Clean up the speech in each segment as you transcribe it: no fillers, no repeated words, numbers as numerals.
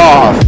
off.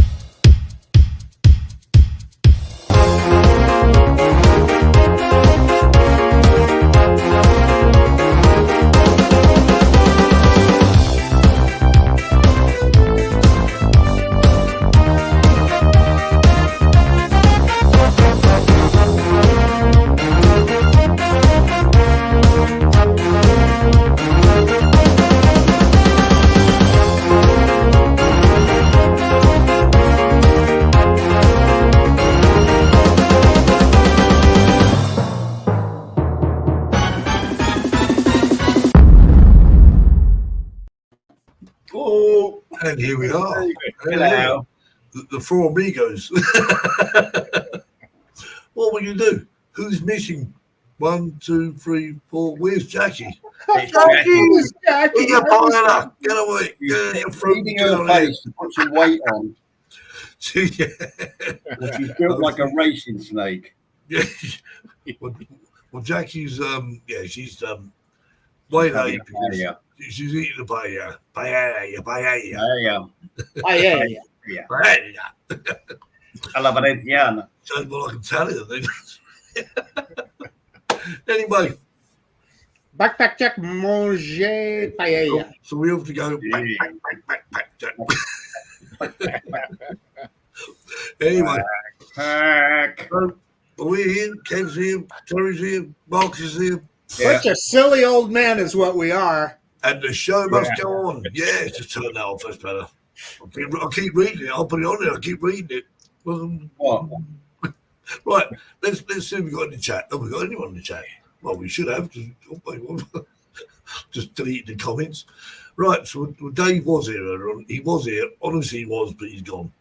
Oh, and here we are. hello. The four amigos. What will you do? Who's missing? 1, 2, 3, 4. Where's Jackie? It's Jackie. Who's that banana? Get away. She's Get from feeding her face to put some weight on. Yeah. She's built like a racing snake. Yeah. Well, Jackie's she's weight Having 8 a because paella. she's eating the paella. Paella. A la Valenciana. Sounds more like Italian, I think. Anyway, Backpack check, manger paella. so we have to go back. Anyway, Pack. we're here. Kev's here. Terry's here. Marcus is here. Yeah. Such a silly old man is what we are. And the show must go on. Yeah, just turn that off. That's better. I'll keep reading it. I'll put it on there. I'll keep reading it. What? Right. Let's see if we've got any chat. Have we got anyone in the chat? Well, we should have. Just delete the comments. Right. So Dave was here earlier on. He was here. Honestly, he was, but he's gone.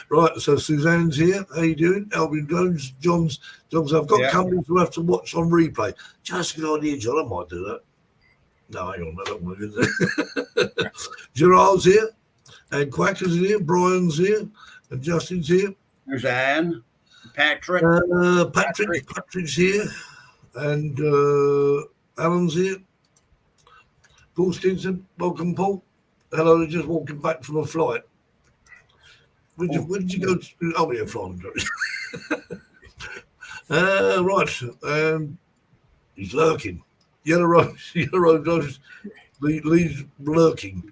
Right. So Suzanne's here. How you doing? albiondrones. John's. I've got companies who have to watch on replay. Just a good idea, John. I might do that. No, hang on. I don't want to do that. Gerard's here. And Quacker's here. Brian's here. And Justin's here. There's Anne. Patrick. Patrick's here. And Alan's here. Paul Stinson. Welcome, Paul. Hello, they're just walking back from a flight. Where did you go to? Oh, yeah, flying. Right. He's lurking. Yellow Rose Lee's lurking.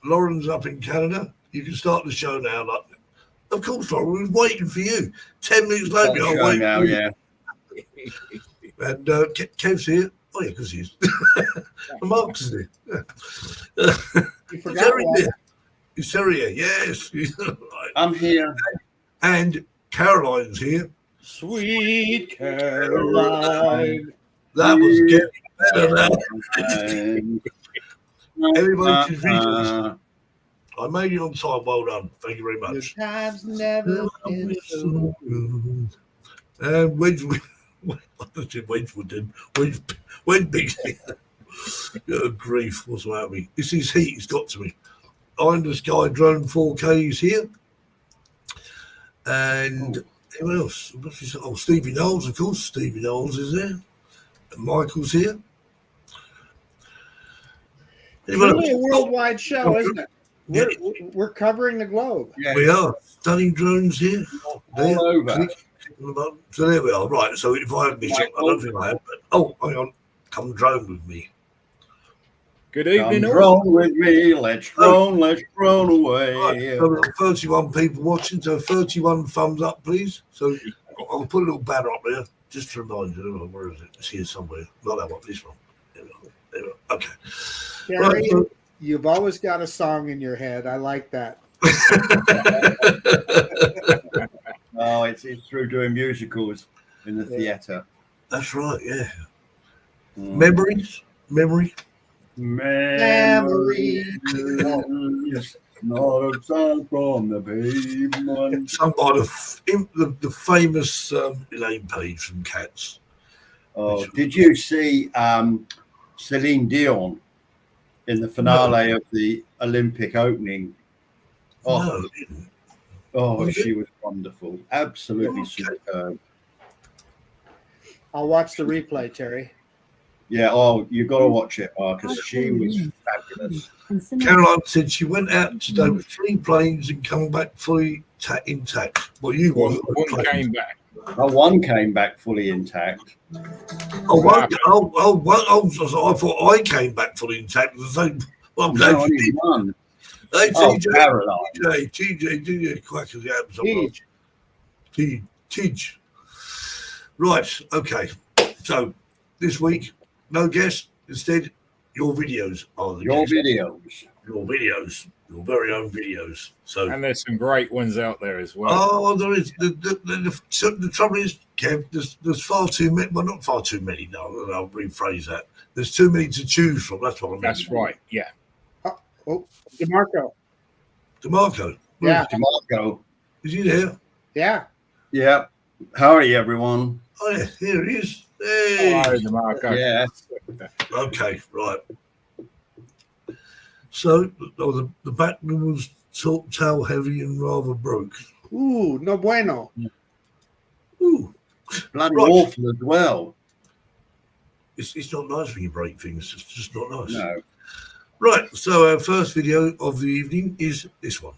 Lauren's up in Canada. You can start the show now. Like, of course, Lauren, we were waiting for you. 10 minutes later, I'll wait now, for you. yeah. And Kev's here. Oh, yeah, because he is. And Mark's is here. Yeah. You forgot one. Is Terry here? Yes. Right. I'm here. And Caroline's here. Sweet Caroline. That was getting better now. Everybody should read. I made it on time. Well done. Thank you very Your much. time's never been so good. And Wedgwood did. Wedgwood Good grief. What's wrong with me? It's his heat. It's got to me. Iron the Sky Drone 4K is here. And who else? Oh, Stevie Knowles, of course. Stevie Knowles is there. And Michael's here. It's really a worldwide show, isn't it? We're covering the globe. Yeah. We are. Stunning Drones here. There. All over. Click the button. So there we are. Right. So if I have missed it, I don't think I have. But, hang on. Come drone with me. Good Come evening. drone with me. Let's drone away. Right, so we've got 31 people watching, so 31 thumbs up, please. So I'll put a little banner up there just to remind you. Where is it? It's here somewhere. Not that one, this one. There we go. Okay. Gary, Right, so, you've always got a song in your head. I like that. Oh, it's through doing musicals in the theatre. That's right, yeah. Mm. Memory. Memories. Not a sound from the pavement. Some by the famous Elaine Page from Cats. Oh, did you see Celine Dion in the finale of the Olympic opening? Oh, No, I didn't. oh, she was wonderful. Absolutely superb. I'll watch the replay, Terry. Yeah, oh, you've got to watch it, Marcus. She was fabulous. Caroline said she went out today with 3 planes and come back fully intact. Well, you One wasn't. came back. Oh, one came back fully intact. I thought I came back fully intact. So, well, I'm glad No, you only did. one. Hey, Oh, TJ, Caroline. TJ, quackers, Tidge. Right, okay. So this week, no guest. Instead, your videos are the Your guest. videos. Your videos, your very own videos. So, And there's some great ones out there as well. oh, there is. The trouble is, Kev, there's far too many. Well, not far too many. No, I'll rephrase that. There's too many to choose from. That's what I mean. That's right. Yeah. Oh, DeMarco. DeMarco. Yeah. DeMarco. Is he there? Yeah. Yeah. Howdy, everyone. Oh, yeah, here he is. Hey. Hello, DeMarco. Yeah. Okay, right. So, the backman was tail heavy and rather broke. Ooh, no bueno. Ooh, Bloody Right. awful as well. it's not nice when you break things. It's just not nice. No. Right, so our first video of the evening is this one.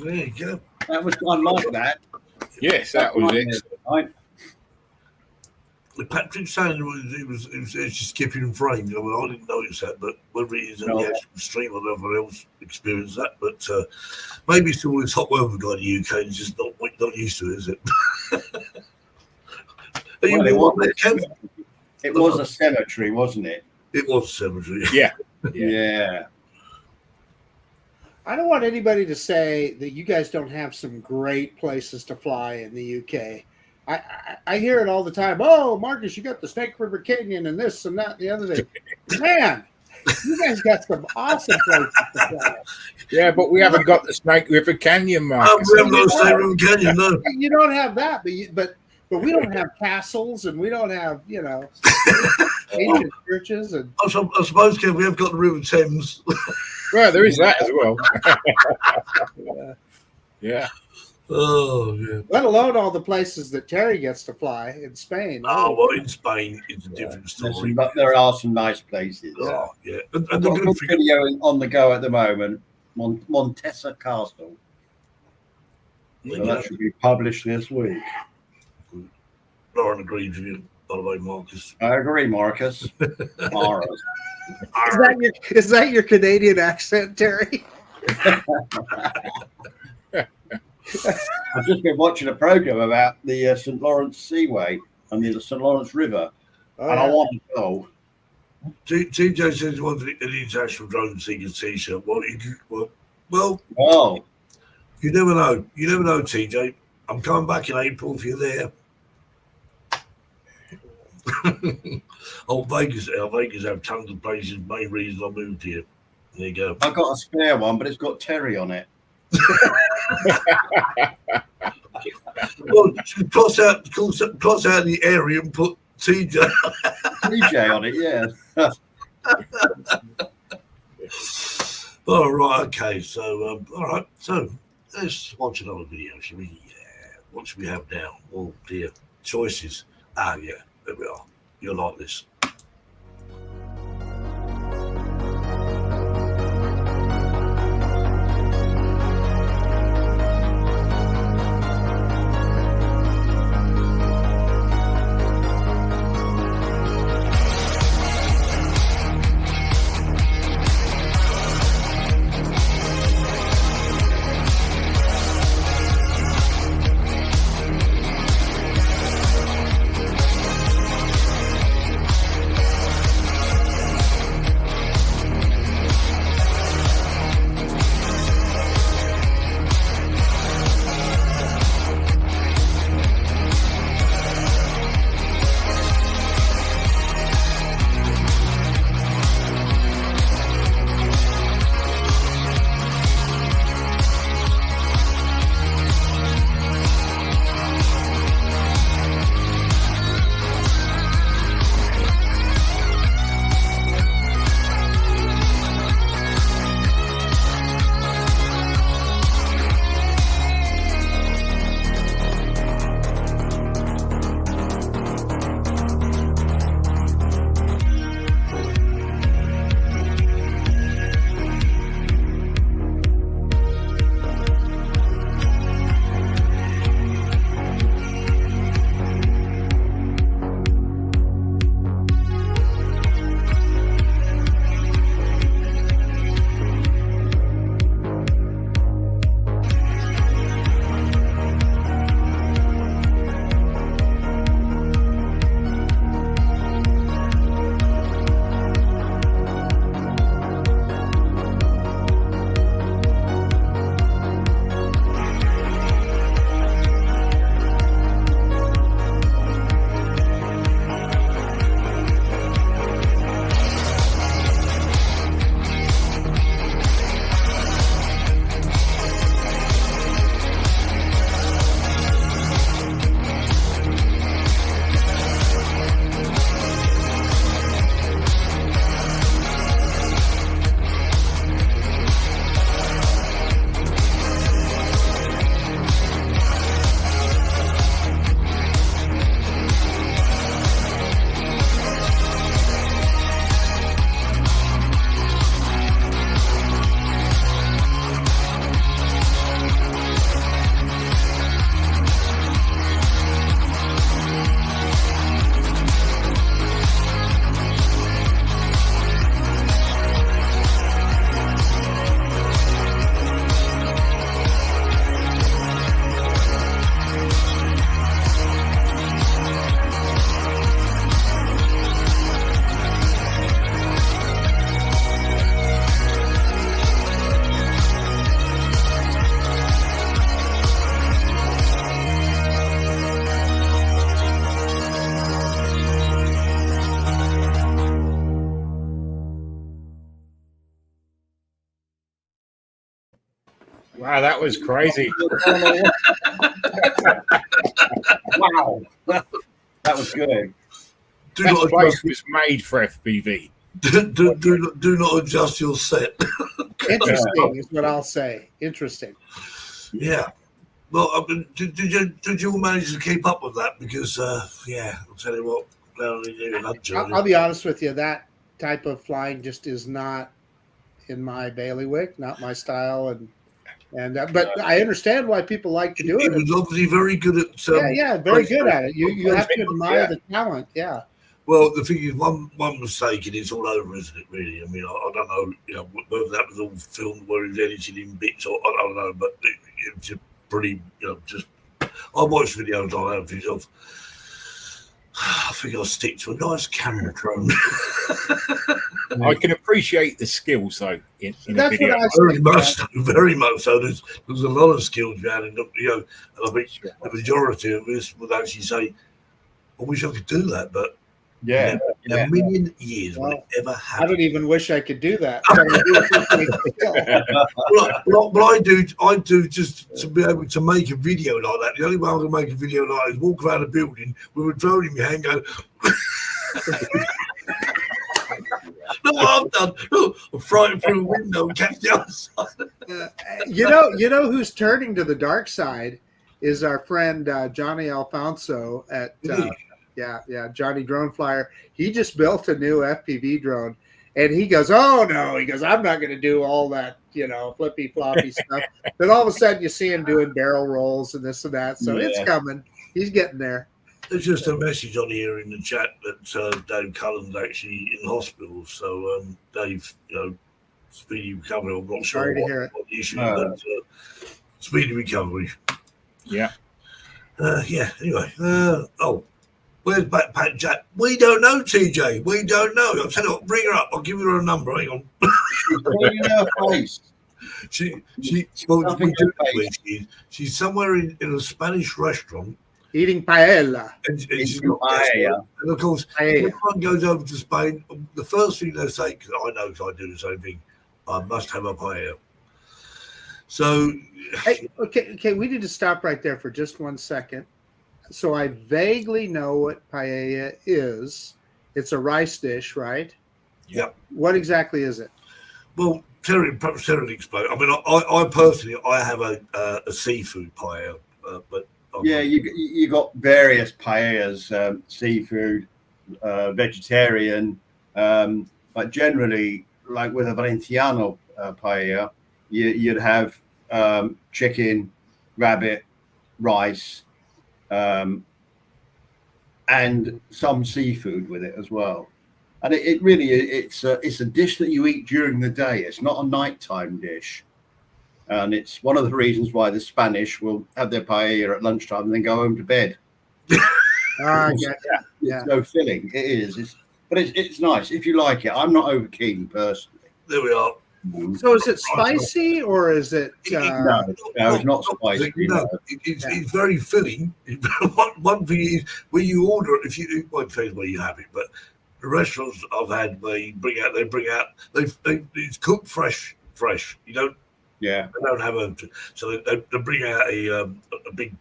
There you go. That was I like that. Yes, that was it. Right. Patrick saying it was actually skipping frames. I mean, I didn't notice that, but whether it is in the actual stream or whoever else experienced that, but maybe it's all this hot weather we've got in the UK. It's just not used to it, is it? Are you warm there, Kev? It was a cemetery, wasn't it? It was a cemetery. Yeah. Yeah. I don't want anybody to say that you guys don't have some great places to fly in the UK. I hear it all the time. Oh, Marcus, you got the Snake River Canyon and this and that and the other thing. Man, You guys got some awesome places to fly. Yeah, but we haven't got the Snake River Canyon, Oh, Marcus. we haven't got a Snake River Canyon, no. You don't have that, but we don't have castles, and we don't have ancient churches, and I suppose, Kev, we have got the River Thames. Well, there is that as well. Yeah. Oh, yeah. let alone all the places that Terry gets to fly in Spain. Oh, well, in Spain, it's a different story. But there are some nice places. Oh, yeah. I've And the got a good good thing, video on the go at the moment. Montesa Castle. So that should be published this week. Lauren agreed with you, by the way, Marcus. I agree, Marcus. Morris. Is that your Canadian accent, Terry? I've just been watching a program about the St. Lawrence Seaway and the St. Lawrence River, and I want to go. TJ says he wants an international drone seekers t-shirt. Well, Oh, you never know. You never know, TJ. I'm coming back in April if you're there. Vegas have tons of places. Main reason I moved here. There you go. I've got a spare one, but it's got Terry on it. Well, cross out the area and put TJ. DJ on it, yeah. All right, okay. So, all right. So, let's watch another video, shall we? Yeah. What should we have now? Oh dear, choices. Ah, yeah. There we are. You'll like this. Wow, that was crazy. Wow, that was good. Do That not place adjust, was made for FPV. do not adjust your set. Interesting is what I'll say. Interesting. Yeah. Well, I mean, did you all manage to keep up with that? Because, yeah, I'll tell you what, I'll be honest with you. That type of flying just is not in my bailiwick, not my style, and but I understand why people like to do He it. was obviously very good at. Yeah, very good at it. You have to admire the talent. Yeah. Well, the thing is, one mistake and it's all over, isn't it? Really, I mean, I don't know, whether that was all filmed where he's edited in bits, or I don't know, but it's just pretty, just. I watched videos like that of himself. I think I'll stick to a nice camera drone. I can appreciate the skills though in a That's video. what I Very think. much, very much so. There's a lot of skills behind it, and I think the majority of this would actually say, "I wish I could do that," but Yeah, in a million years will it Well, ever I happen. don't even wish I could do that. But I do just to be able to make a video like that. The only way I can make a video like that is walk around a building with a drone in your hand going, look what I've done. Look, I'm flying through a window and catch the other side. You know who's turning to the dark side is our friend Johnny Alfonso at Johnny Drone Flyer. He just built a new FPV drone, and he goes, "Oh no!" He goes, "I'm not going to do all that, flippy floppy stuff." Then all of a sudden, you see him doing barrel rolls and this and that. So it's coming. He's getting there. There's just a message on here in the chat that Dave Cullen's actually in hospital. So Dave, speedy recovery. I'm not sure what the issue is, but speedy recovery. Yeah. Yeah. Anyway. Where's Backpack Jack? We don't know, TJ. We don't know. I'll tell you what, bring her up. I'll give her a number. Hang on. in her face. She's somewhere in a Spanish restaurant Eating paella. and she's got paella. And of course, when one goes over to Spain, the first thing they say, because I know, because I do the same thing, I must have a paella. So, Hey, okay, we need to stop right there for just 1 second. So I vaguely know what paella is. It's a rice dish, right? yeah. What exactly is it? Well, Terry explain. I mean, I personally, I have a seafood paella, but Yeah, you got various paellas, seafood, vegetarian, but generally, like with a Valenciano paella, you'd have chicken, rabbit, rice, and some seafood with it as well. And it really it's a dish that you eat during the day. It's not a nighttime dish. And it's one of the reasons why the Spanish will have their paella at lunchtime and then go home to bed. It's no filling. It is. But it's nice if you like it. I'm not over keen personally. there we are. So is it spicy or is it? No, it's not spicy. No, it's very filling. One thing is when you order it, it depends where you have it, but the restaurants I've had, they bring out, it's cooked fresh. You don't. Yeah. They don't have so they bring out a big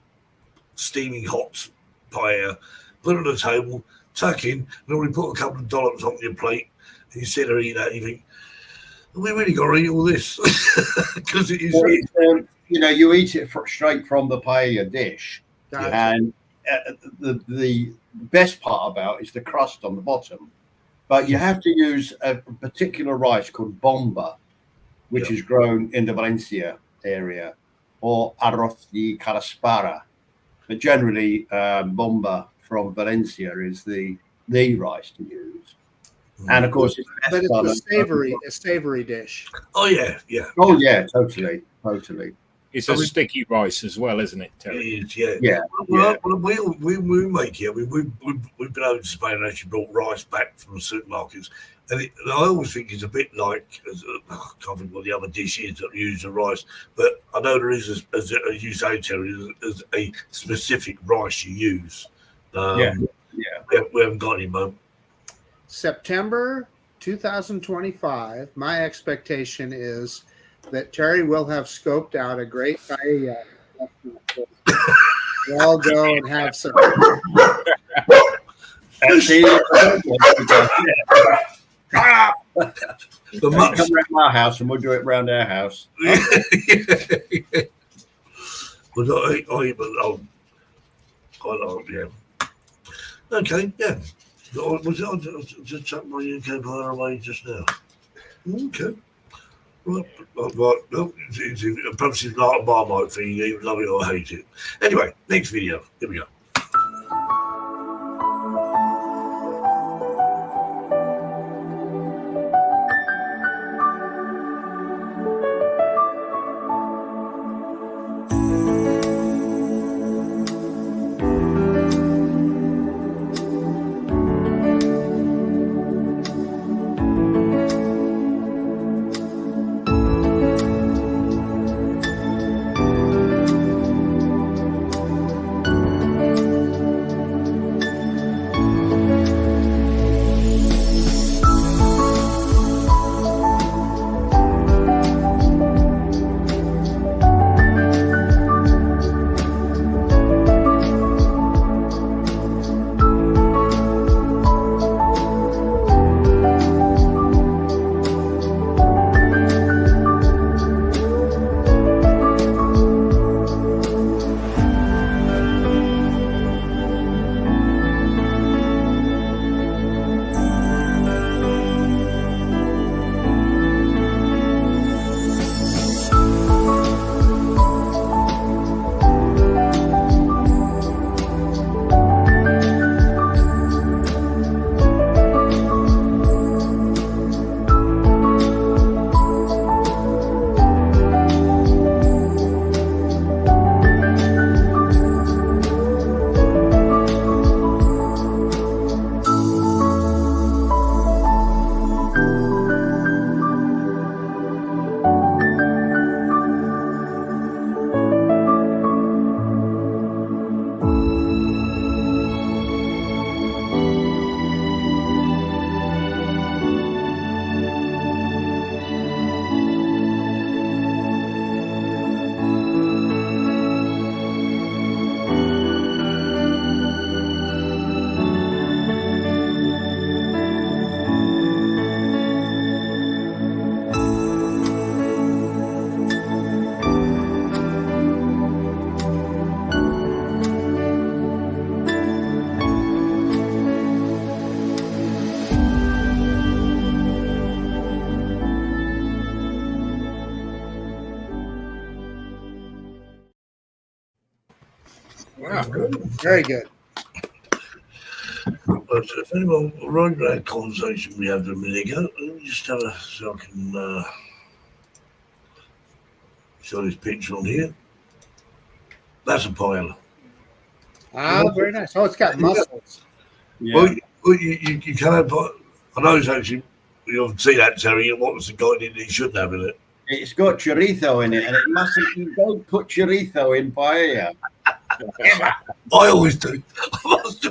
steaming hot paella, put it on the table, tuck in, and we put a couple of dollops on your plate, and you sit there eating that, and you think, we really got to eat all this because it is. Well, you eat it straight from the paella dish, and the best part about it is the crust on the bottom. But you have to use a particular rice called bomba, which is grown in the Valencia area, or arroz de calaspara. But generally, bomba from Valencia is the rice to use. And of course, but it's a savory dish. Oh yeah. Oh yeah, totally. It's a sticky rice as well, isn't it, Terry? It is, yeah. Well, we make it. We've been over to Spain and actually brought rice back from the supermarkets, and I always think it's a bit like, I can't think what the other dish is that use the rice, but I know there is, as you say, Terry, there's a specific rice you use. We haven't got any, Mum. September 2025, my expectation is that Terry will have scoped out a great paella. We'll all go and have some. Come around my house and we'll do it around our house. Okay, yeah. Was it just chuck my UK fire away just now? Okay. Right. No, perhaps it's not a Marmite thing. You either love it or hate it. Anyway, next video. Here we go. Wow. Very good. But if anyone wrote that conversation we had a minute ago, let me just have a so I can show this picture on here. That's a paella. Ah, very nice. Oh, it's got muscles. Yeah. Well, you can have. I know it's actually. You haven't seen that, Terry. What was the guy that he shouldn't have in it? It's got chorizo in it, and it mustn't. You don't put chorizo in paella. I always do.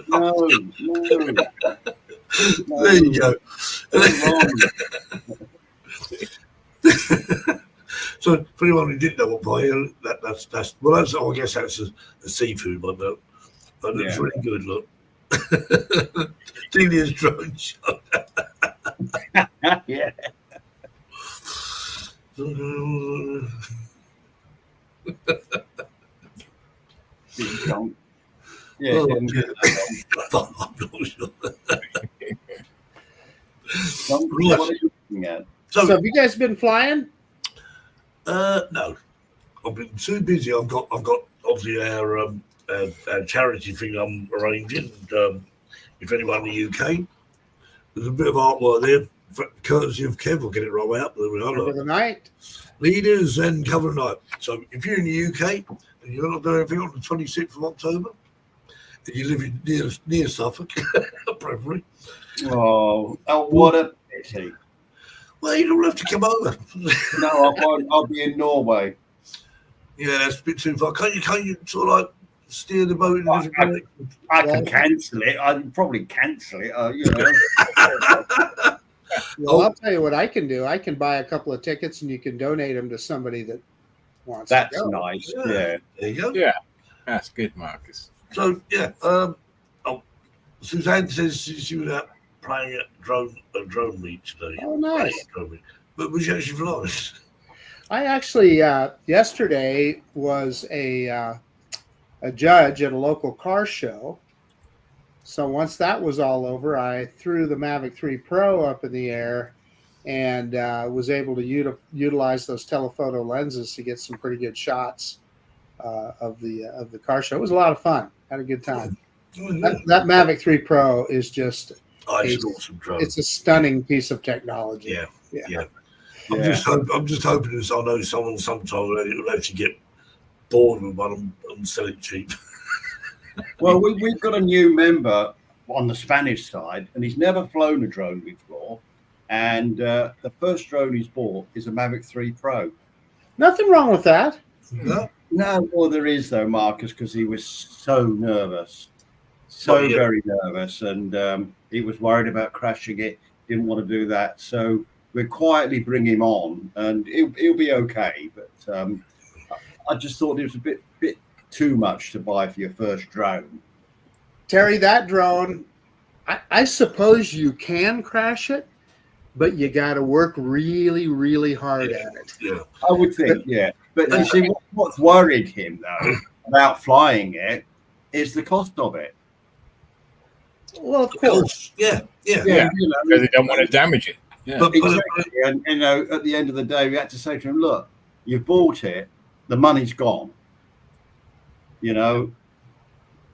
No. There you go. So for anyone who didn't know what paella, that's I guess that's a seafood one though. But it's really good. Look, Delia's drone shot. Yeah. Yeah. Oh, I'm not sure. What are you looking at? So have you guys been flying? No, I've been too busy. I've got obviously our charity thing I'm arranging. And, if anyone in the UK, there's a bit of artwork there, courtesy of Kev. We'll get it right out. There we are. For the night. Leaders and cover night. So if you're in the UK and you're not doing anything on the 26th of October, and you live near Suffolk, preferably. Oh, what a pity. Well, you don't have to come over. No, I'll be in Norway. Yeah, that's a bit too far. Can't you sort of like steer the boat in a different direction? I can cancel it. I'd probably cancel it. You know. Well, I'll tell you what I can do. I can buy a couple of tickets, and you can donate them to somebody that wants That's to go. nice. Yeah. Yeah. There you go. Yeah, that's good, Marcus. So yeah, Suzanne says she was out playing at a drone meet today. Oh, nice. But was she actually flying? I actually yesterday was a judge at a local car show. So once that was all over, I threw the Mavic 3 Pro up in the air and was able to utilize those telephoto lenses to get some pretty good shots of the car show. It was a lot of fun. Had a good time. Oh, yeah. That Mavic 3 Pro is just It's an awesome drone. it's a stunning piece of technology. Yeah. I'm just hoping this. I know someone sometime will actually get bored with one and sell it cheap. Well, we've got a new member on the Spanish side, and he's never flown a drone before. And the first drone he's bought is a Mavic 3 Pro. Nothing wrong with that. No? No, well, there is though, Marcus, because he was so nervous, very nervous, and he was worried about crashing it. Didn't want to do that, so we'll quietly bring him on, and he'll be okay. But I just thought it was a bit too much to buy for your first drone. Terry, that drone, I suppose you can crash it, but you got to work really, really hard at it. Yeah. I would think, yeah. But you see, what's worried him though about flying it is the cost of it. Well, of course. Yeah. You know, Because they don't want to damage it. Yeah. But exactly. And you know, at the end of the day, we had to say to him, "Look, you've bought it. The money's gone. You know,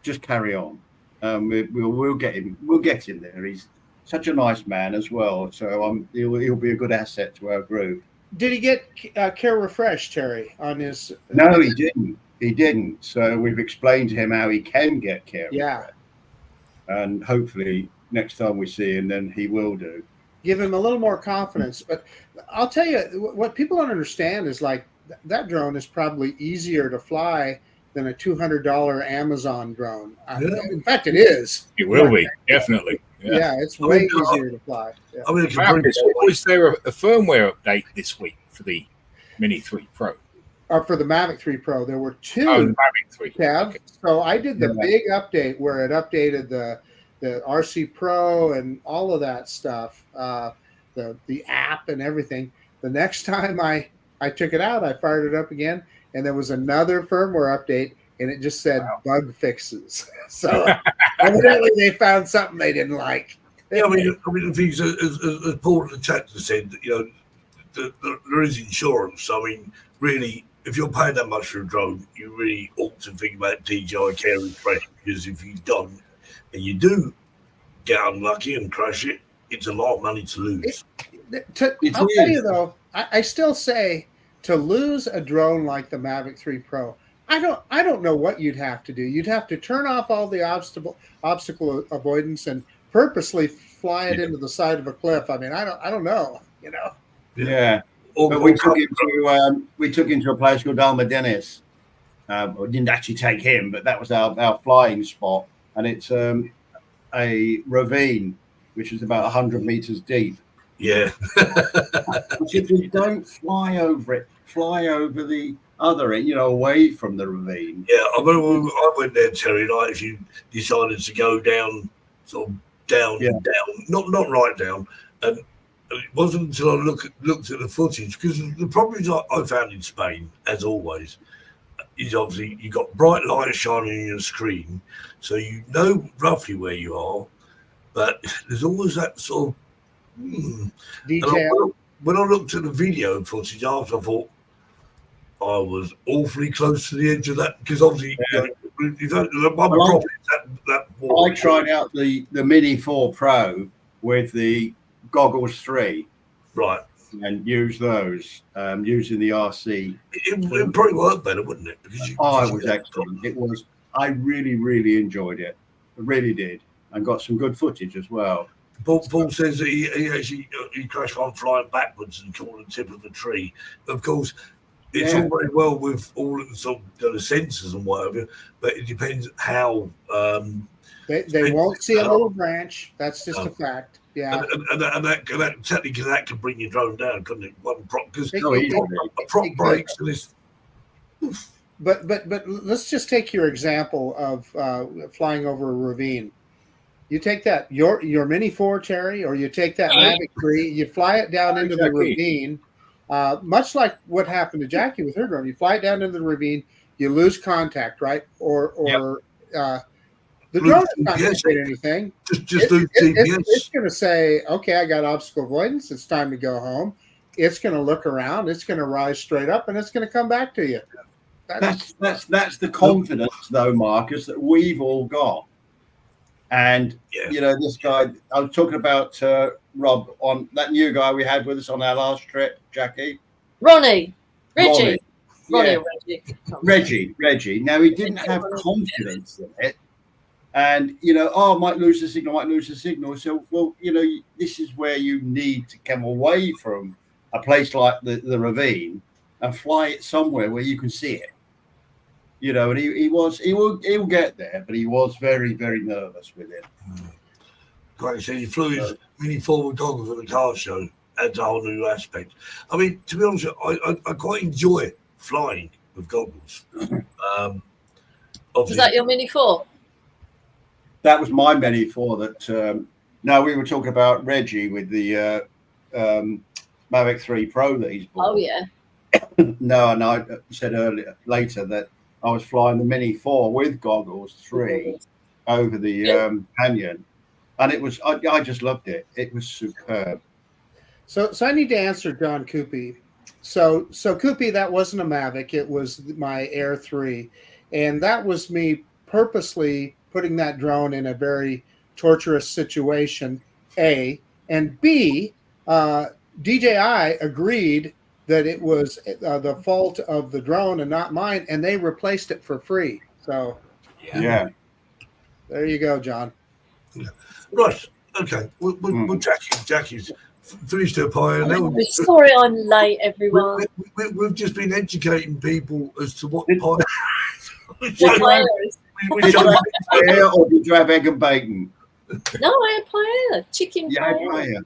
just carry on. We'll get him. We'll get him there. He's such a nice man as well. So he'll be a good asset to our group." Did he get Care Refresh, Terry, on his? No, he didn't. He didn't. So we've explained to him how he can get care. Yeah. And hopefully next time we see him, then he will do. Give him a little more confidence. But I'll tell you, what people don't understand is like that drone is probably easier to fly than a $200 Amazon drone. In fact, it is. It will be, definitely. Yeah, it's way easier to fly. Yeah. I mean, Marcus, was there a firmware update this week for the Mini 3 Pro? For the Mavic 3 Pro, there were two. Oh, the Mavic 3. Kev. Okay. So I did the big update where it updated the RC Pro and all of that stuff, the app and everything. The next time I took it out, I fired it up again, and there was another firmware update, and it just said bug fixes. So evidently they found something they didn't like. Yeah, I mean, the things as Paul in the chat just said, you know, there is insurance. I mean, really, if you're paying that much for a drone, you really ought to think about DJI Care Refresh, because if you don't, and you do get unlucky and crash it, it's a lot of money to lose. I'll tell you though, I still say to lose a drone like the Mavic 3 Pro, I don't know what you'd have to do. You'd have to turn off all the obstacle avoidance and purposely fly it into the side of a cliff. I mean, I don't know, you know. Yeah. But we took him to a place called Almadenis. We didn't actually take him, but that was our flying spot, and it's a ravine which is about 100 meters deep. Yeah. Which if you don't fly over it, fly over the other end, you know, away from the ravine. Yeah, I remember I went there, Terry, and I actually decided to go down, sort of down, not right down. And it wasn't until I looked at the footage, because the problem is I found in Spain, as always, is obviously you've got bright light shining on your screen, so you know roughly where you are, but there's always that sort of detail. When I looked at the video footage after, I thought I was awfully close to the edge of that, because obviously you don't. I tried out the Mini 4 Pro with the Goggles 3, right, and use those using the RC. It probably worked better, wouldn't it? Because it was excellent. It was. I really enjoyed it. I really did, and got some good footage as well. Paul says that he actually crashed one flying backwards and caught the tip of a tree. Of course, it's all very well with all of the sort of the sensors and whatever, but it depends how. They won't see a little branch. That's just a fact. Yeah. And that technically that could bring your drone down, couldn't it? One prop, because Oh, a prop breaks and it's. But let's just take your example of flying over a ravine. You take that your Mini 4, Terry, or you take that Mavic 3, you fly it down into the ravine, much like what happened to Jackie with her drone. You fly it down into the ravine, you lose contact, right? Or the drone is not going to say anything. Just lose GPS. It's going to say, okay, I got obstacle avoidance. It's time to go home. It's going to look around. It's going to rise straight up, and it's going to come back to you. That's the confidence, though, Marcus, that we've all got. And you know, this guy I was talking about, Rob, on that new guy we had with us on our last trip, Jackie. Reggie. Reggie. Now, he didn't have confidence in it. And, you know, I might lose the signal. So, well, you know, this is where you need to come away from a place like the ravine and fly it somewhere where you can see it. You know, and he'll get there, but he was very, very nervous with it. Like I said, he flew his Mini 4 with goggles at the car show. Adds a whole new aspect. I mean, to be honest, I quite enjoy flying with goggles. Was that your Mini 4? That was my Mini 4 that, no, we were talking about Reggie with the Mavic 3 Pro that he's bought. Oh, yeah. No, and I said later that I was flying the Mini 4 with goggles 3 over the canyon. And it was, I just loved it. It was superb. So I need to answer John Coopy. So Coopy, that wasn't a Mavic. It was my Air 3. And that was me purposely putting that drone in a very torturous situation, A. And B, DJI agreed that it was the fault of the drone and not mine, and they replaced it for free. So, yeah. There you go, John. Yeah. Right. Okay. Well, Jackie's finished her pie. And sorry I'm late, everyone. We've just been educating people as to what pie. Did you have paella or did you have egg and bacon? No, I had paella. Chicken paella. Paella.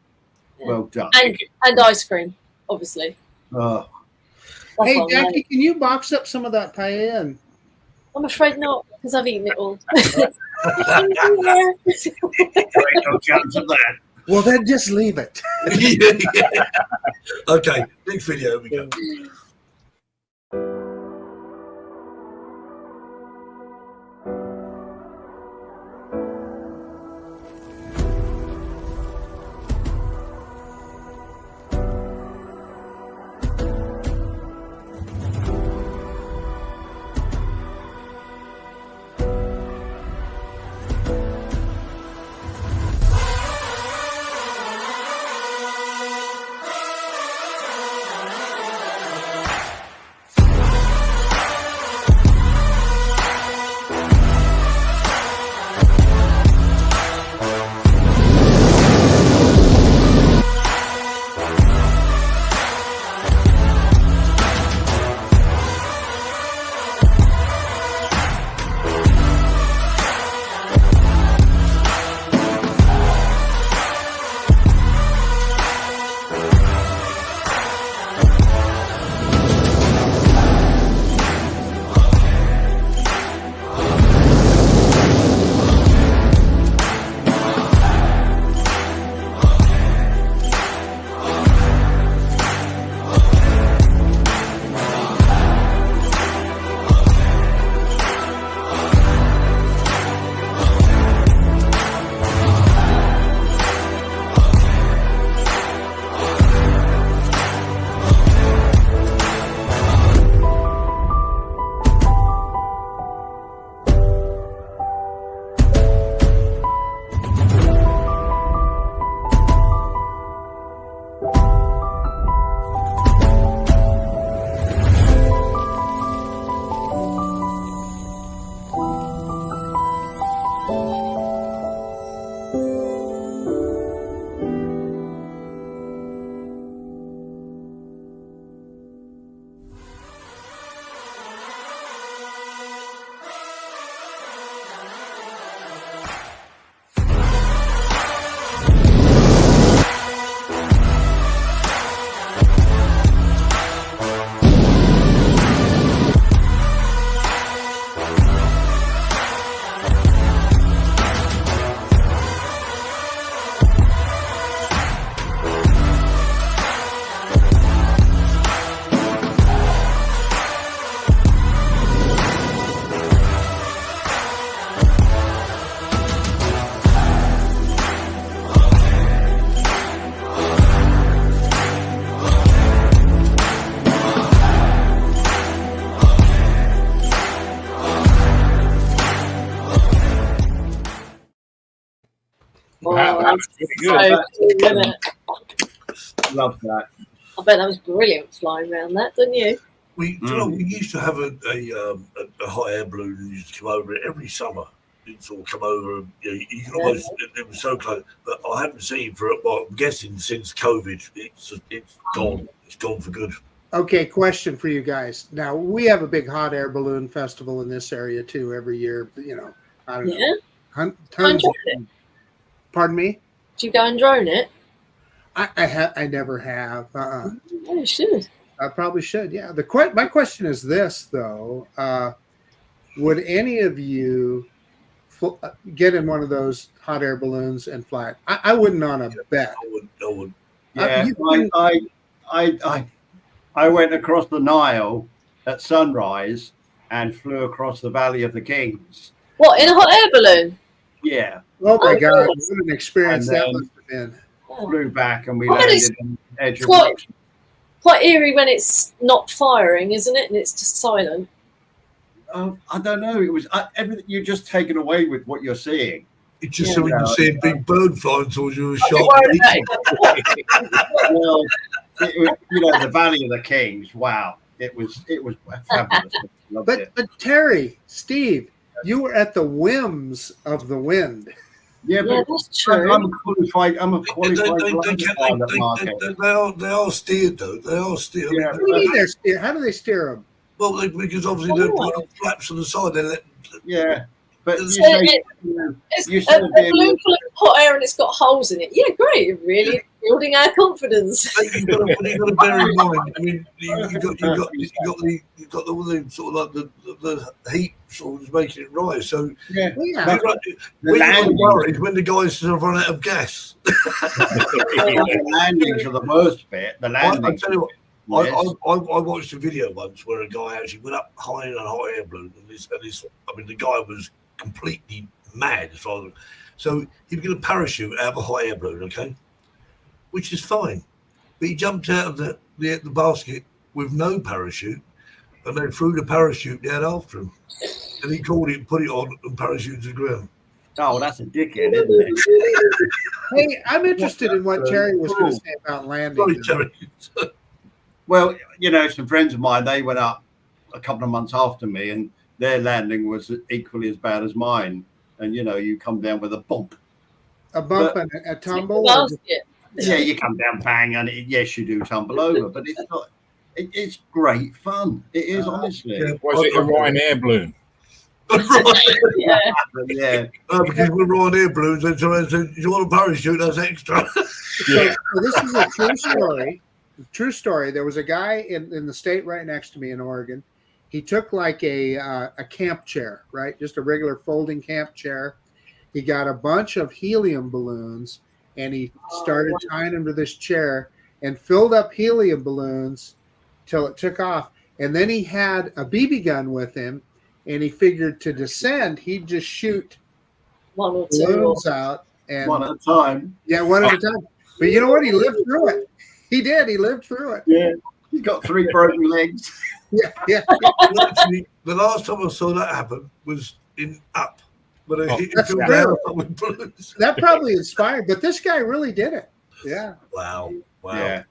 Well done. And ice cream, obviously. Hey, Jackie, can you box up some of that paella? I'm afraid not, because I've eaten it all. No chance of that. Well, then just leave it. Okay, next video we go. was so cool, wasn't it? Love that. I bet that was brilliant flying around that, didn't you? We used to have a hot air balloon that used to come over it every summer. It'd sort of come over. You can almost. It was so close, but I haven't seen for. Well, I'm guessing since COVID, it's gone. It's gone for good. Okay, question for you guys. Now we have a big hot air balloon festival in this area too every year. You know, I don't know. Tons of, pardon me? Did you go and drone it? I never have. Oh, you should. I probably should. Yeah. My question is this though: would any of you get in one of those hot air balloons and fly it? I wouldn't on a bet. I would. Yeah, I went across the Nile at sunrise and flew across the Valley of the Kings. What, in a hot air balloon? Yeah. Oh my God! God. What an experience that must have been. Flew back and we Well, landed on the edge of Quite eerie when it's not firing, isn't it? And it's just silent. I don't know. It was everything. You're just taken away with what you're seeing. It's just so we can see a big bird flying towards you. Well, the Valley of the Kings. Wow, it was fabulous. But Terry, Steve, you were at the whims of the wind. Yeah, but that's true. I'm a qualified pilot, Marco. They are steered though. They are steered. Yeah. What do you mean they're steered? How do they steer them? Well, because obviously they're putting flaps on the side. They let. Yeah, but It's a balloon full of hot air and it's got holes in it. Yeah, great. Really building our confidence. You've got to bear in mind. I mean, you've got the sort of like the heat sort of making it rise. So yeah. when you're worried when the guys sort of run out of gas. The landings are the worst bit. The landings. I tell you what. I watched a video once where a guy actually went up high in a hot air balloon, and the guy was completely mad. So he was going to parachute out of a hot air balloon, okay, which is fine. But he jumped out of the basket with no parachute, and they threw the parachute down after him, and he called it, put it on, and parachuted to the ground. Oh, that's a dickhead, isn't it? Hey, I'm interested in what Terry was going to say about landing. Sorry, Terry. Well, some friends of mine, they went up a couple of months after me, and their landing was equally as bad as mine. And, you come down with a bump. A bump and a tumble? Yeah, you come down, bang, and yes, you do tumble over, but it's not. It's great fun. It is, honestly. Yeah. Was it a Ryanair balloon? Yeah. Because we're Ryanair balloons, and so you want a parachute, that's extra. Yeah. So this is a true story. True story. There was a guy in the state right next to me in Oregon. He took like a camp chair, right? Just a regular folding camp chair. He got a bunch of helium balloons and he started tying them to this chair and filled up helium balloons till it took off. And then he had a BB gun with him, and he figured to descend, he'd just shoot one or two balloons out. And one at a time. Yeah, one at a time. But you know what? He lived through it. He did. He lived through it. Yeah. He got 3 broken legs. Yeah. Actually, the last time I saw that happen was in Up. But that probably inspired. But this guy really did it. Yeah. Wow. Yeah.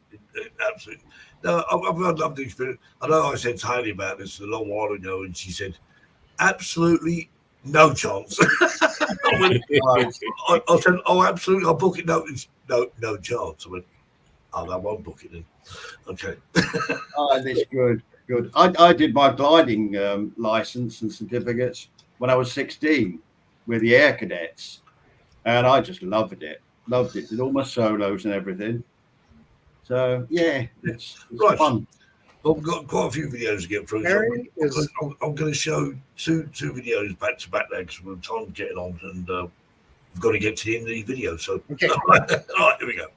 Absolutely. No, I've loved the experience. I know I said to Heidi about this a long while ago, and she said, absolutely no chance. I said, oh, absolutely, I'll book it. No chance. I went, I won't book it then. Okay. Oh, that's good. I did my gliding license and certificates when I was 16 with the Air Cadets, and I just loved it. Did all my solos and everything. So yeah, it's right. Fun. Well, we've got quite a few videos to get through. So I'm going to show two videos back to back there because we're time getting on, and we've got to get to the end of the video. So okay. All right, here we go.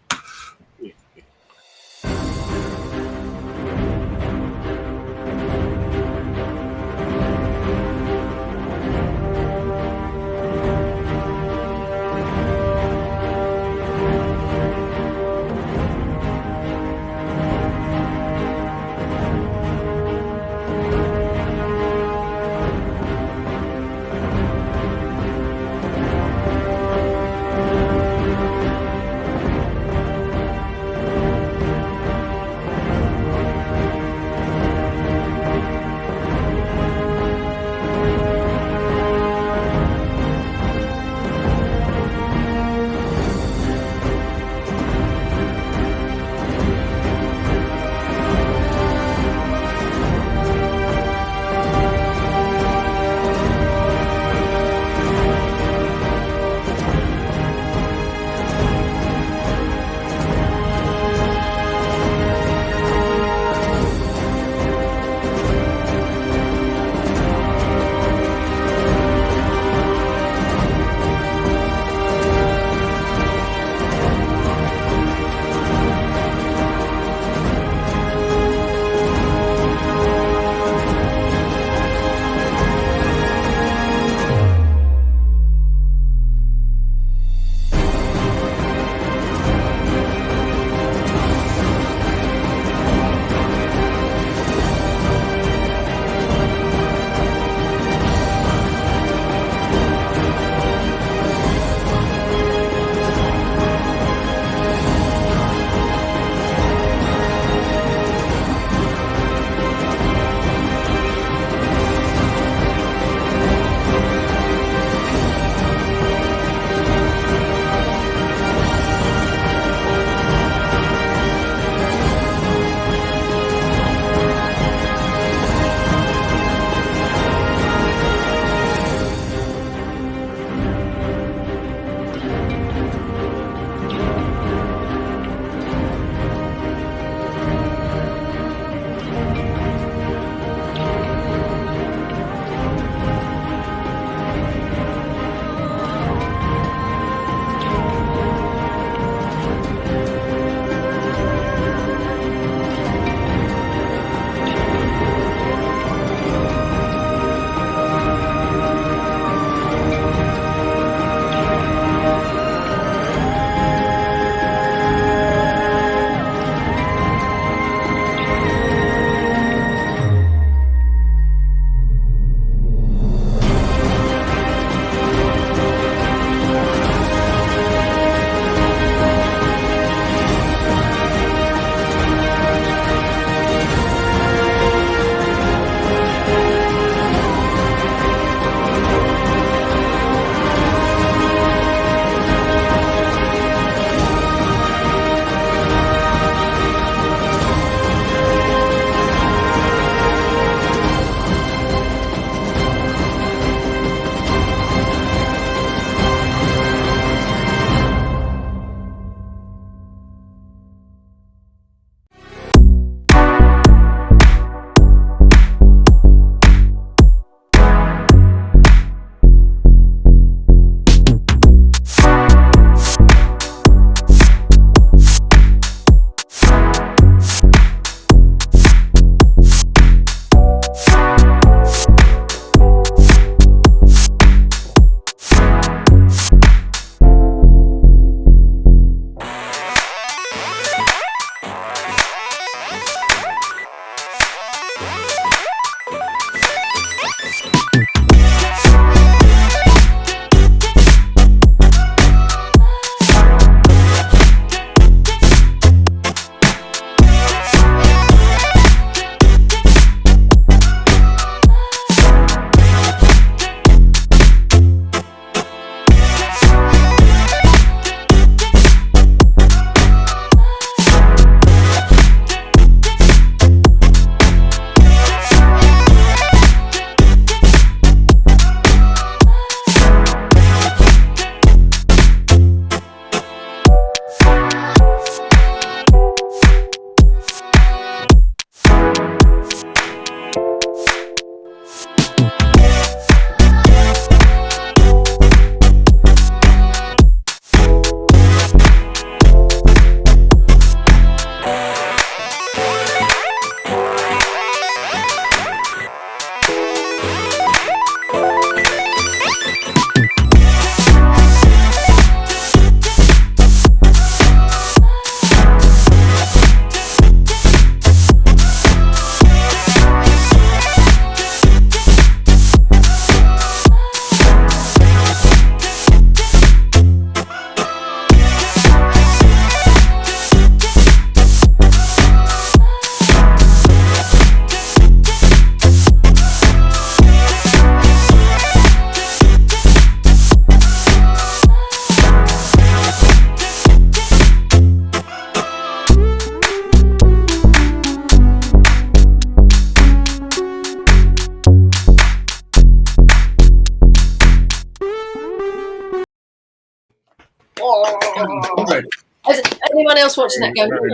Perfect. Is anyone else watching that going? Very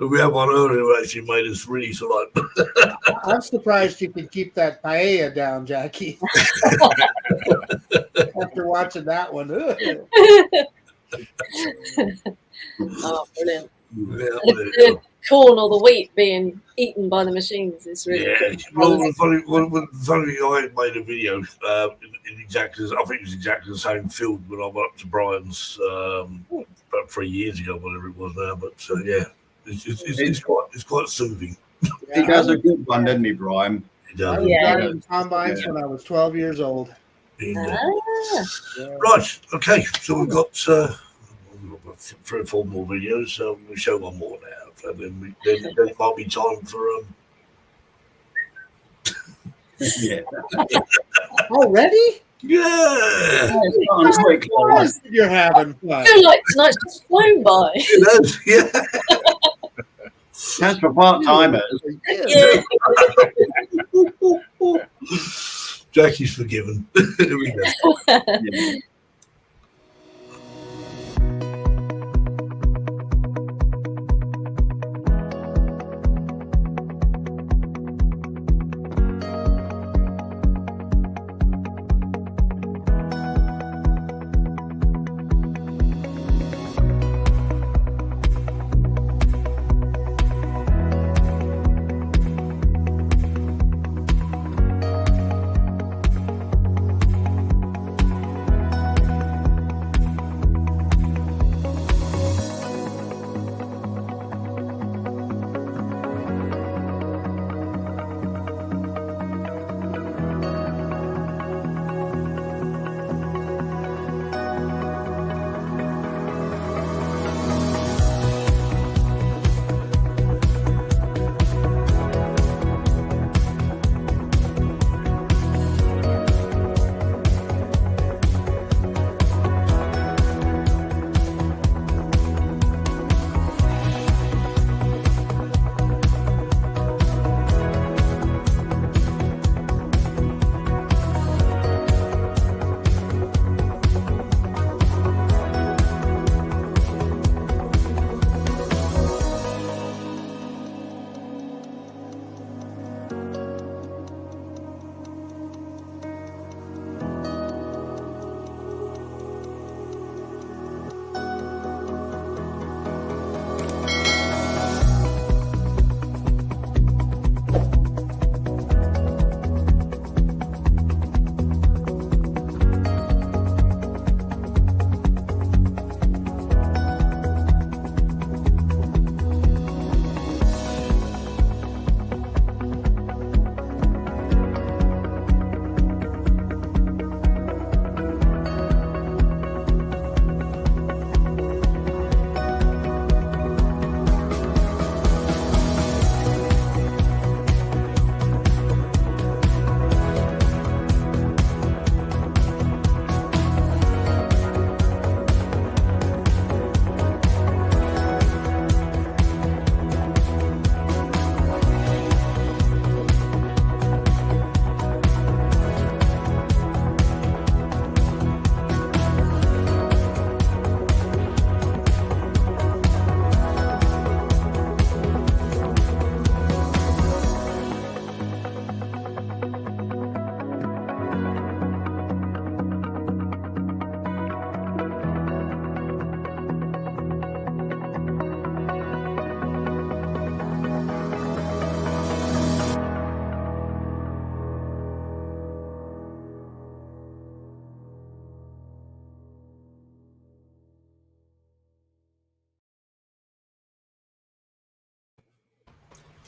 We had one earlier who actually made us really sort of like. I'm surprised you could keep that paella down, Jackie. After watching that one. Oh, brilliant. Yeah, The corn or the wheat being eaten by the machines is really yeah. Well, the funny thing, I made a video in exactly, I think it was exactly the same field when I went up to Brian's about 3 years ago, whatever it was now. But yeah, it's quite soothing. He does a good one, doesn't he, Brian? It does. I was Yeah. driving combines when I was 12 years old. Yeah. Ah, Right. Okay. So we've got 3 or 4 more videos. So we'll show one more now, and then there might be time for Yeah. Already? yeah. I'm quick. You're having fun. I feel like tonight's just flown by. It is, yeah. That's for part-timers. Yeah. Jackie's forgiven. Here we go. Yeah.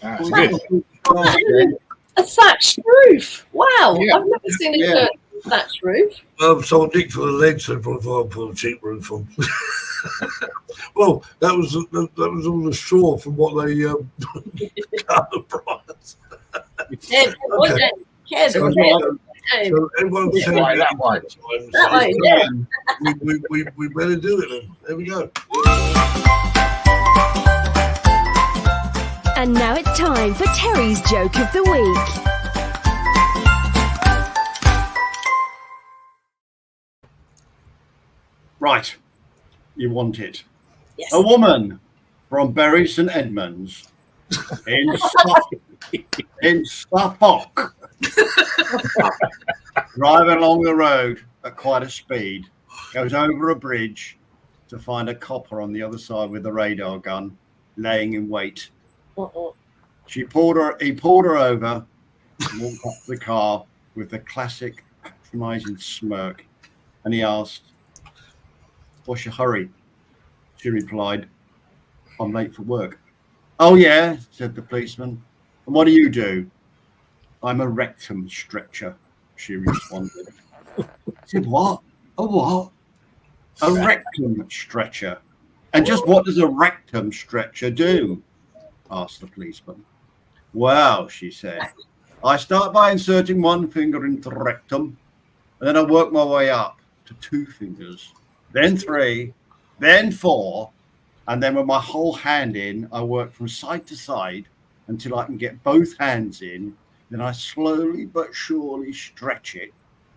That's good. A thatched roof. Wow. Yeah. I've never seen Yeah. a thatched roof. Someone digged for the legs and probably put a cheap roof on. Well, that was all the straw from what they cut the price. Yeah, Okay. Cares So, what so everyone's Yeah, telling me that way. That way, yeah. we better do it then. There we go. And now it's time for Terry's Joke of the Week. Right. You want it. Yes. A woman from Bury St Edmunds in Suffolk, driving along the road at quite a speed, goes over a bridge to find a copper on the other side with a radar gun laying in wait. He pulled her over and walked up to the car with the classic patronizing smirk, and he asked, "What's your hurry?" She replied, "I'm late for work." "Oh yeah," said the policeman. "And what do you do?" "I'm a rectum stretcher," she responded. He said, "What? A what?" "A rectum stretcher." "And just what does a rectum stretcher do?" asked the policeman. "Well," she said, "I start by inserting one finger into the rectum, and then I work my way up to 2 fingers, then 3, then 4, and then with my whole hand in, I work from side to side until I can get both hands in. Then I slowly but surely stretch it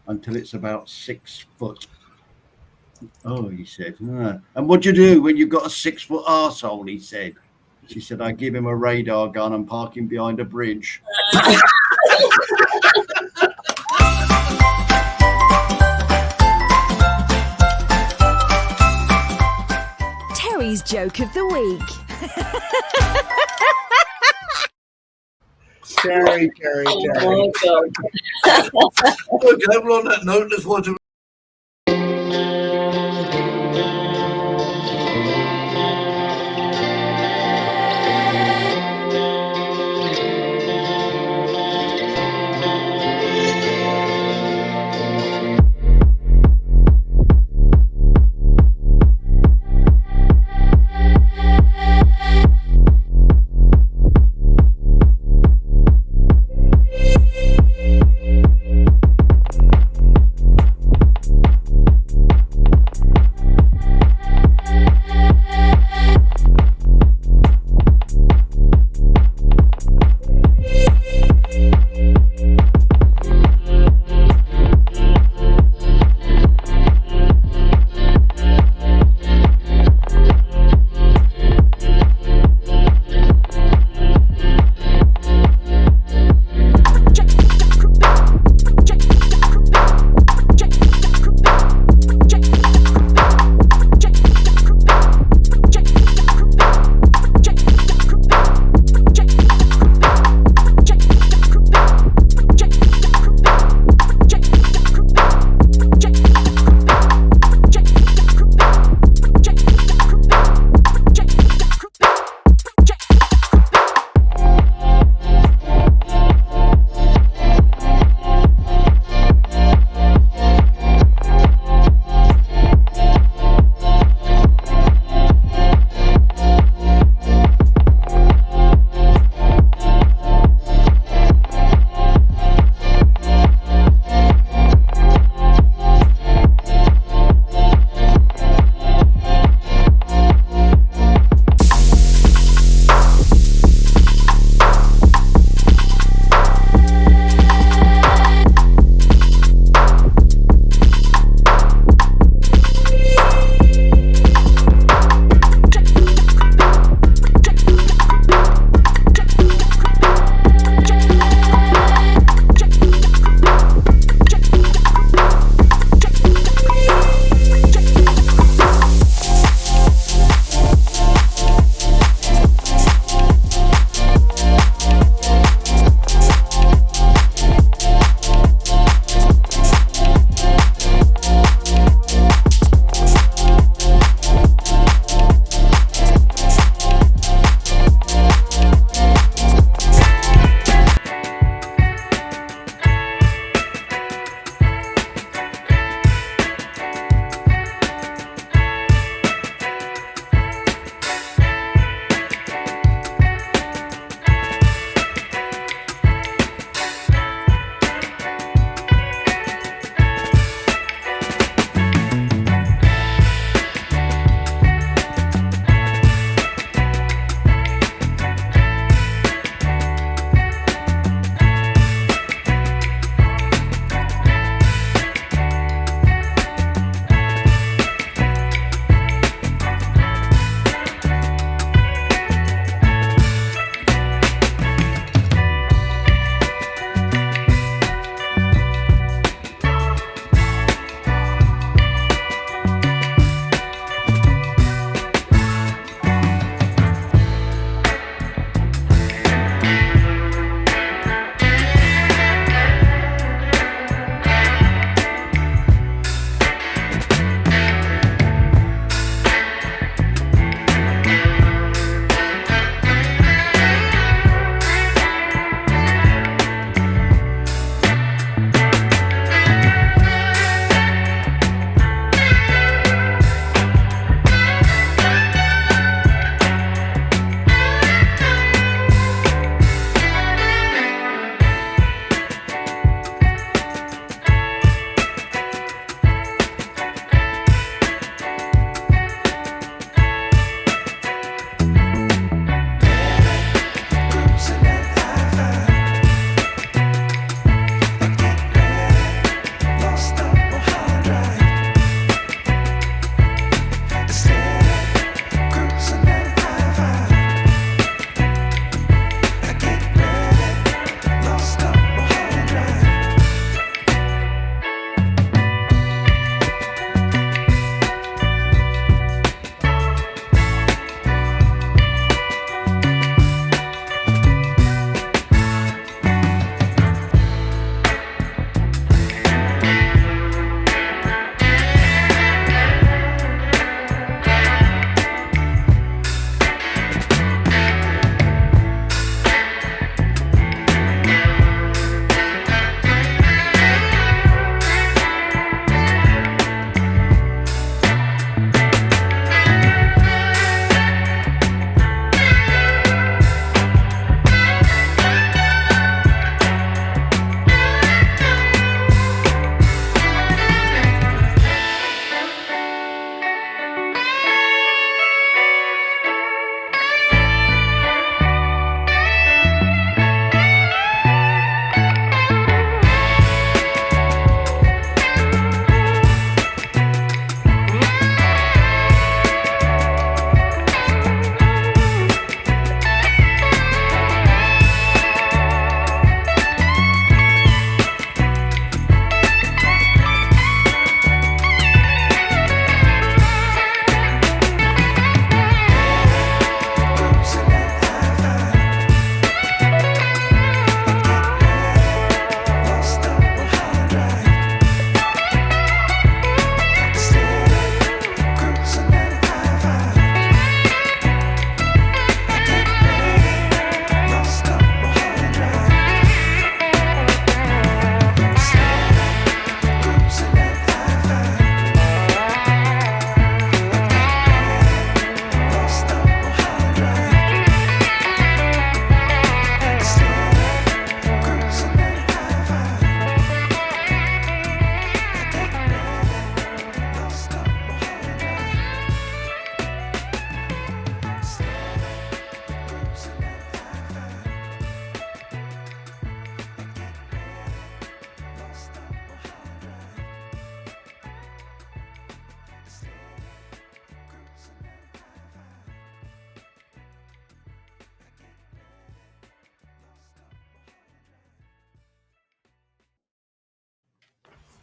until it's about 6 foot." "Oh," he said. "And what do you do when you've got a 6-foot arsehole?" he said. She said, "I give him a radar gun and park him behind a bridge." Terry's joke of the week. Terry. Oh my God. Okay, well, on that note, let's watch a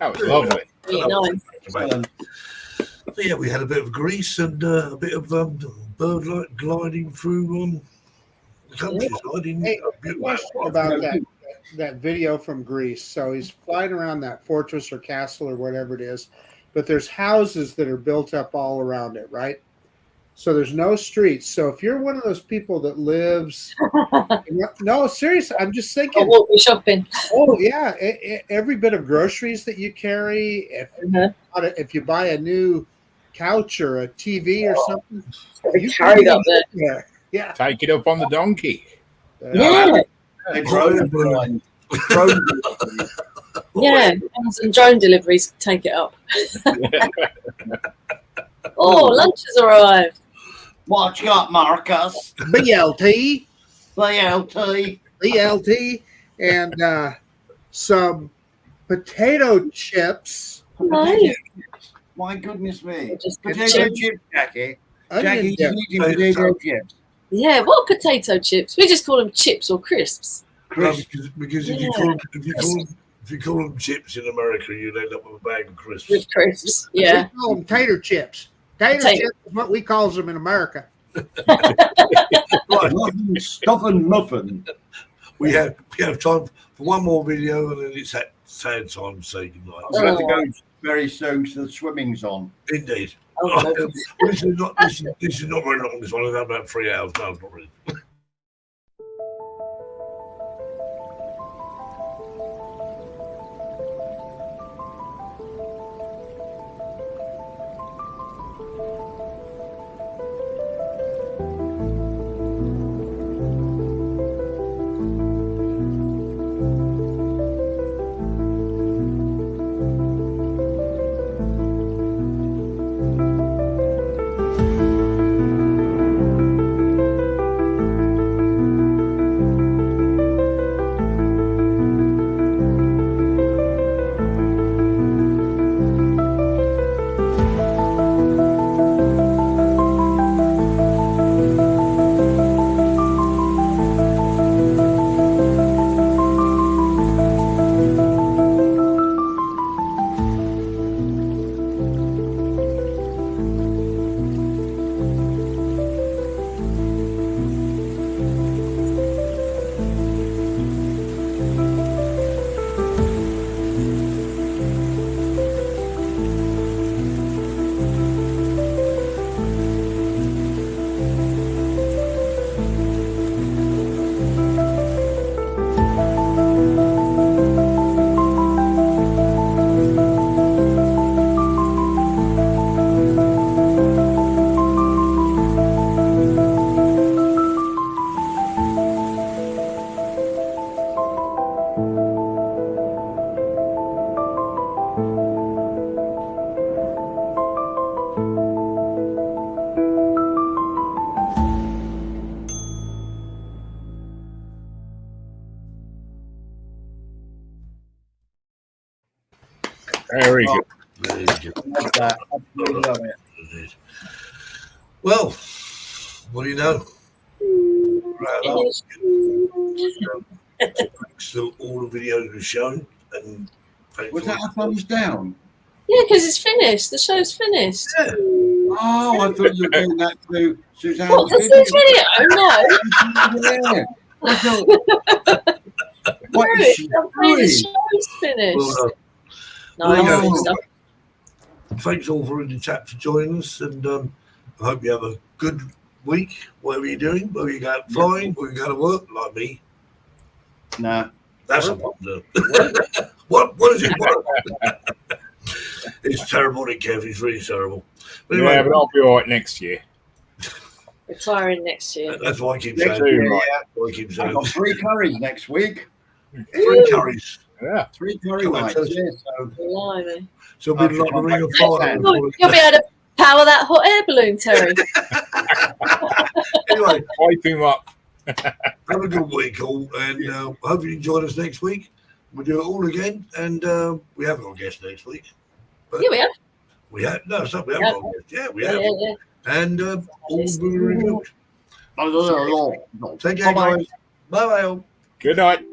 That was lovely. Really nice. So yeah, we had a bit of grease and a bit of bird gliding through the countryside. Hey, question about that video from Greece. So he's flying around that fortress or castle or whatever it is, but there's houses that are built up all around it, right? So there's no streets. So if you're one of those people that lives, no, seriously, I'm just thinking. Or walk me shopping. Oh yeah, every bit of groceries that you carry, if you buy a new couch or a TV or something, you carried up there. Yeah, Take it up on the donkey. Yeah. Yeah, and drone deliveries take it up. Oh, lunch has arrived. What you got, Marcus? BLT, and some potato chips. Nice. My goodness me. Just Potato chips, Jackie. Onion Jackie, dip. you eating potato chips. Yeah, what potato chips? We just call them chips or crisps. Because if you call them chips in America, you'd end up with a bag of crisps. With crisps, yeah. We call them tater chips. Tater chips is what we call them in America. Right, Stuff and muffin. we have time for one more video, and then it's that sad time to say goodnight. I'm going to go very soon because the swimming's on. Indeed. Oh, This is not very long. This one is about 3 hours. No, not really. Very good. Very good. Love that. Absolutely love it. Well, what do you know? Thanks to all the videos we've shown. And Was that a thumbs down? Yeah, because it's finished. The show's finished. Yeah. Oh, I thought you were doing that to Suzanne. What, the video? No. Yeah. I thought, what is she The doing? show's finished. Well, No, well, I know no. this stuff. thanks all for in the chat for joining us, and I hope you have a good week, whatever you're doing, whether you go out flying, or you go to work, like me. Nah. That's a problem. What is it? What? It's terrible, Kev. It's really terrible. But anyway, Yeah, but I'll be all right next year. Retiring next year. that's why I keep Next saying. year, Why I keep I've saying. got 3 curries next week. 3 curries. Yeah. 3 curry Come on, nights. tell us. Yeah, so Blimey. So we'll be like the Ring of Fire. You'll be able to power that hot air balloon, Terry. Anyway, Wipe him up. have a good week, all, and hope you enjoy us next week. We'll do it all again, and we haven't got a guest next week. But Yeah, we have. we have no, it's not. We haven't got a guest. Yeah, we have. Yeah. And all will be reviewed. good. Take care, guys. Bye bye. Good night.